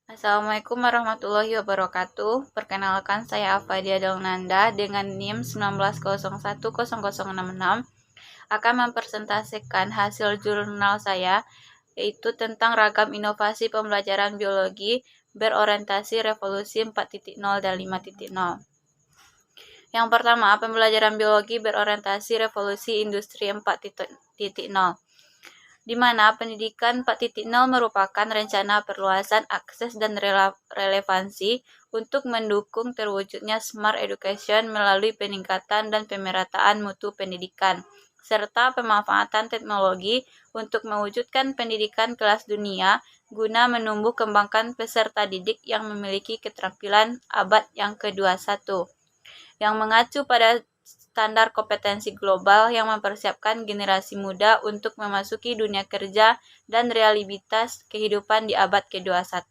Assalamualaikum warahmatullahi wabarakatuh. Perkenalkan, saya Afadia Dalnanda dengan NIM 19010066 akan mempresentasikan hasil jurnal saya, yaitu tentang ragam inovasi pembelajaran biologi berorientasi revolusi 4.0 dan 5.0. Yang pertama, pembelajaran biologi berorientasi revolusi industri 4.0, di mana pendidikan 4.0 merupakan rencana perluasan akses dan relevansi untuk mendukung terwujudnya smart education melalui peningkatan dan pemerataan mutu pendidikan, serta pemanfaatan teknologi untuk mewujudkan pendidikan kelas dunia guna menumbuh kembangkan peserta didik yang memiliki keterampilan abad yang ke-21, yang mengacu pada standar kompetensi global yang mempersiapkan generasi muda untuk memasuki dunia kerja dan realitas kehidupan di abad ke-21.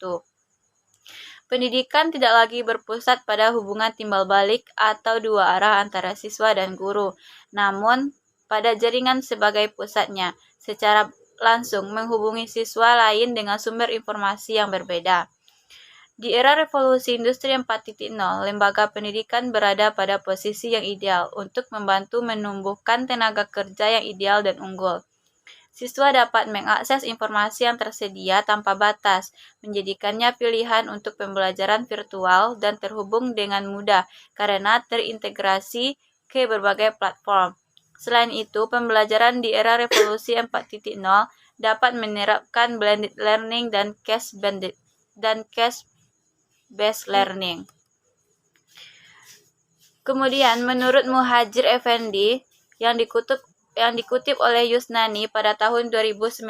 Pendidikan tidak lagi berpusat pada hubungan timbal balik atau dua arah antara siswa dan guru, namun pada jaringan sebagai pusatnya, secara langsung menghubungi siswa lain dengan sumber informasi yang berbeda. Di era revolusi industri 4.0, lembaga pendidikan berada pada posisi yang ideal untuk membantu menumbuhkan tenaga kerja yang ideal dan unggul. Siswa dapat mengakses informasi yang tersedia tanpa batas, menjadikannya pilihan untuk pembelajaran virtual dan terhubung dengan mudah karena terintegrasi ke berbagai platform. Selain itu, pembelajaran di era revolusi 4.0 dapat menerapkan blended learning dan case-based learning. Kemudian, menurut Muhajir Effendi yang dikutip oleh Yusnani pada tahun 2019,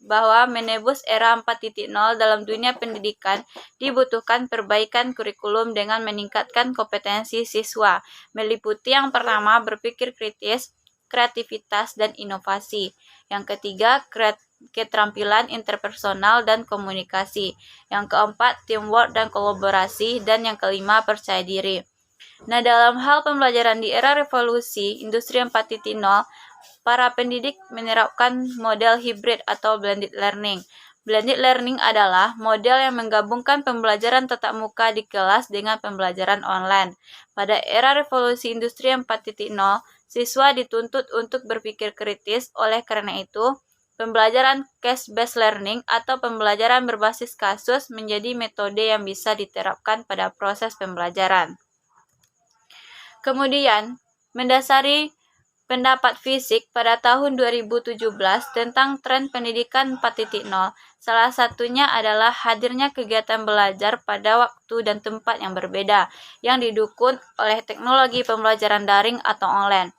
bahwa menebus era 4.0 dalam dunia pendidikan dibutuhkan perbaikan kurikulum dengan meningkatkan kompetensi siswa, meliputi yang pertama berpikir kritis, kreativitas, dan inovasi. Yang ketiga, keterampilan interpersonal dan komunikasi. Yang keempat, teamwork dan kolaborasi. Dan yang kelima, percaya diri. Nah, dalam hal pembelajaran di era revolusi industri 4.0, para pendidik menerapkan model hibrid atau blended learning. Blended learning adalah model yang menggabungkan pembelajaran tatap muka di kelas dengan pembelajaran online. Pada era revolusi industri 4.0, siswa dituntut untuk berpikir kritis, oleh karena itu, pembelajaran case-based learning atau pembelajaran berbasis kasus menjadi metode yang bisa diterapkan pada proses pembelajaran. Kemudian, mendasari pendapat fisik pada tahun 2017 tentang tren pendidikan 4.0, salah satunya adalah hadirnya kegiatan belajar pada waktu dan tempat yang berbeda, yang didukung oleh teknologi pembelajaran daring atau online.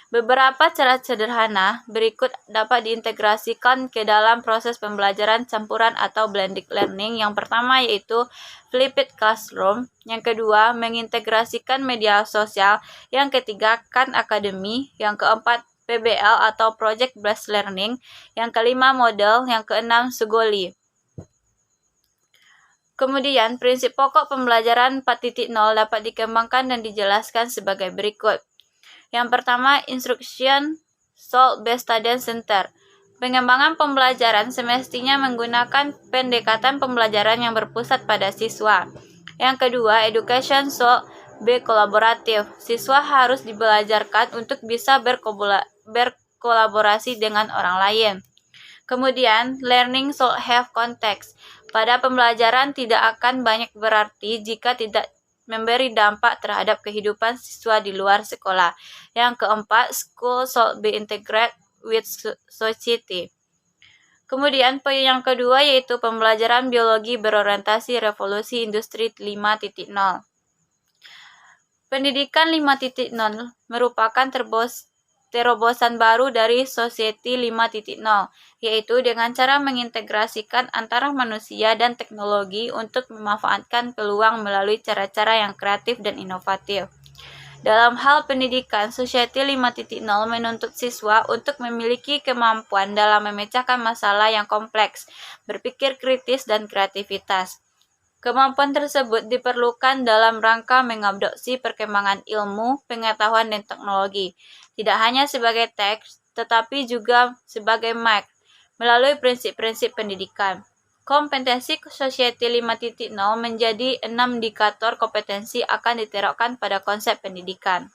Beberapa cara sederhana berikut dapat diintegrasikan ke dalam proses pembelajaran campuran atau blended learning. Yang pertama yaitu flipped classroom, yang kedua mengintegrasikan media sosial, yang ketiga Khan Academy, yang keempat PBL atau project based learning, yang kelima model, yang keenam Sugoli. Kemudian prinsip pokok pembelajaran 4.0 dapat dikembangkan dan dijelaskan sebagai berikut. Yang pertama, Instruction Soul Based Student Center. Pengembangan pembelajaran semestinya menggunakan pendekatan pembelajaran yang berpusat pada siswa. Yang kedua, Education Soul Be Kolaboratif. Siswa harus dibelajarkan untuk bisa berkolaborasi dengan orang lain. Kemudian, Learning Soul Have Context. Pada pembelajaran tidak akan banyak berarti jika tidak memberi dampak terhadap kehidupan siswa di luar sekolah. Yang keempat, School should be integrated with society. Kemudian poin yang kedua yaitu pembelajaran biologi berorientasi revolusi industri 5.0. Pendidikan 5.0 merupakan terobosan baru dari Society 5.0, yaitu dengan cara mengintegrasikan antara manusia dan teknologi untuk memanfaatkan peluang melalui cara-cara yang kreatif dan inovatif. Dalam hal pendidikan, Society 5.0 menuntut siswa untuk memiliki kemampuan dalam memecahkan masalah yang kompleks, berpikir kritis, dan kreativitas. Kemampuan tersebut diperlukan dalam rangka mengadopsi perkembangan ilmu, pengetahuan, dan teknologi, tidak hanya sebagai teks, tetapi juga sebagai mic, melalui prinsip-prinsip pendidikan. Kompetensi Society 5.0 menjadi 6 indikator kompetensi akan diterapkan pada konsep pendidikan.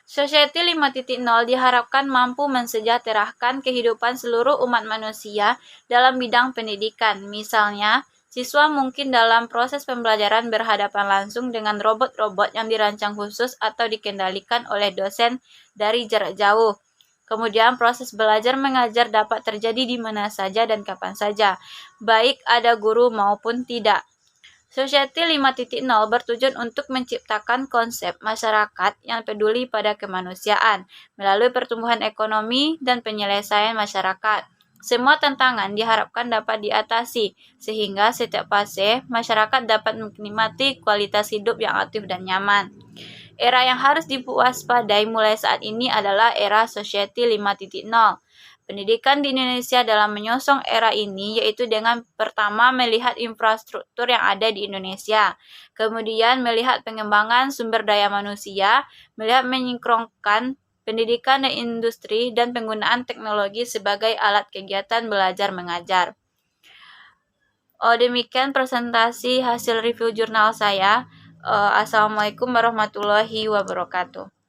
Society 5.0 diharapkan mampu mensejahterakan kehidupan seluruh umat manusia dalam bidang pendidikan. Misalnya, siswa mungkin dalam proses pembelajaran berhadapan langsung dengan robot-robot yang dirancang khusus atau dikendalikan oleh dosen dari jarak jauh. Kemudian proses belajar mengajar dapat terjadi di mana saja dan kapan saja, baik ada guru maupun tidak. Society 5.0 bertujuan untuk menciptakan konsep masyarakat yang peduli pada kemanusiaan melalui pertumbuhan ekonomi dan penyelesaian masyarakat. Semua tantangan diharapkan dapat diatasi sehingga setiap fase masyarakat dapat menikmati kualitas hidup yang aktif dan nyaman. Era yang harus diwaspadai mulai saat ini adalah era Society 5.0. Pendidikan di Indonesia dalam menyongsong era ini yaitu dengan pertama melihat infrastruktur yang ada di Indonesia, kemudian melihat pengembangan sumber daya manusia, melihat menyinkronkan pendidikan dan industri, dan penggunaan teknologi sebagai alat kegiatan belajar mengajar. Demikian presentasi hasil review jurnal saya. Assalamualaikum warahmatullahi wabarakatuh.